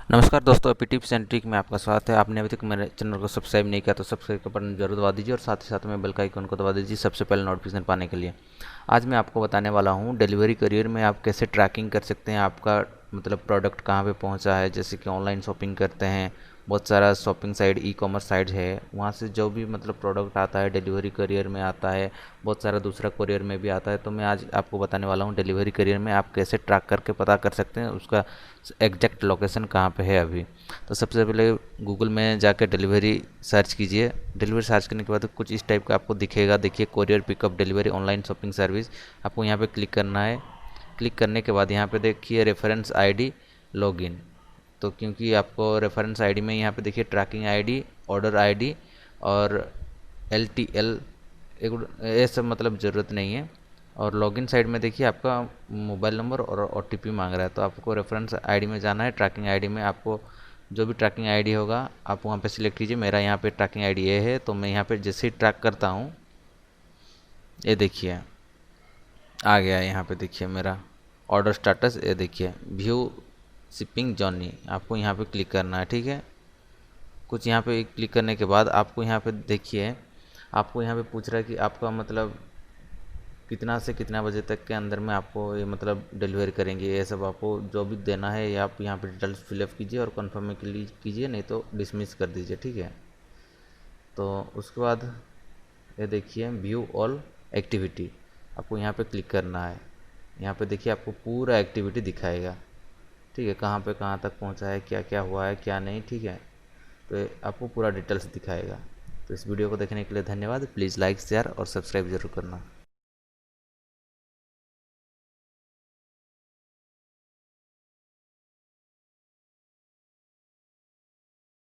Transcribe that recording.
नमस्कार दोस्तों, AP tips and trick में आपका स्वागत है। आपने अभी तक मेरे चैनल को सब्सक्राइब नहीं किया तो सब्सक्राइब का बटन जरूर दबा दीजिए और साथ ही साथ में बेल का आइकन को दबा दीजिए सबसे पहले नोटिफिकेशन पाने के लिए। आज मैं आपको बताने वाला हूँ डिलीवरी करियर में आप कैसे ट्रैकिंग कर सकते हैं आपका मतलब प्रोडक्ट कहाँ पे पहुँचा है। जैसे कि ऑनलाइन शॉपिंग करते हैं, बहुत सारा shopping site e commerce site है, वहाँ से जो भी मतलब प्रोडक्ट आता है डिलीवरी करियर में आता है, बहुत सारा दूसरा करियर में भी आता है। तो मैं आज आपको बताने वाला हूँ डिलीवरी करियर में आप कैसे ट्रैक करके पता कर सकते हैं उसका एग्जैक्ट लोकेशन कहाँ पे है अभी। तो सबसे पहले गूगल में जाकर डिलीवरी सर्च कीजिए। डिलीवरी सर्च करने के बाद कुछ इस टाइप का आपको दिखेगा। देखिए, courier pickup delivery online shopping service, आपको यहाँ पे क्लिक करना है। क्लिक करने के बाद यहाँ पे देखिए रेफरेंस आईडी लॉगिन। तो क्योंकि आपको रेफरेंस आईडी में यहाँ पे देखिए ट्रैकिंग आईडी, ऑर्डर आईडी और LTL ये सब मतलब ज़रूरत नहीं है। और लॉगिन साइड में देखिए आपका मोबाइल नंबर और OTP मांग रहा है। तो आपको रेफरेंस आईडी में जाना है। ट्रैकिंग आईडी में आपको जो भी ट्रैकिंग आईडी होगा आप वहाँ पे सिलेक्ट कीजिए। मेरा यहाँ पे ट्रैकिंग आईडी ये है, तो मैं यहाँ पे जैसे ही ट्रैक करता हूँ ये देखिए आ गया है। यहाँ पे देखिए मेरा ऑर्डर स्टेटस, ये देखिए व्यू शिपिंग जर्नी, आपको यहाँ पे क्लिक करना है। ठीक है, कुछ यहाँ पे क्लिक करने के बाद आपको यहाँ पे देखिए आपको यहाँ पे पूछ रहा है कि आपका मतलब कितना से कितना बजे तक के अंदर में आपको ये मतलब डिलीवर करेंगे। ये सब आपको जो भी देना है ये आप यहाँ पे डिटेल्स फिलअप कीजिए और कंफर्म कीजिए, नहीं तो डिसमिस कर दीजिए। ठीक है, तो उसके बाद ये देखिए व्यू ऑल एक्टिविटी, आपको यहाँ पे क्लिक करना है। यहाँ पे देखिए आपको पूरा एक्टिविटी दिखाएगा। ठीक है, कहाँ पे कहाँ तक पहुँचा है, क्या क्या हुआ है क्या नहीं। ठीक है, तो ये आपको पूरा डिटेल्स दिखाएगा। तो इस वीडियो को देखने के लिए धन्यवाद। प्लीज़ लाइक शेयर और सब्सक्राइब जरूर करना।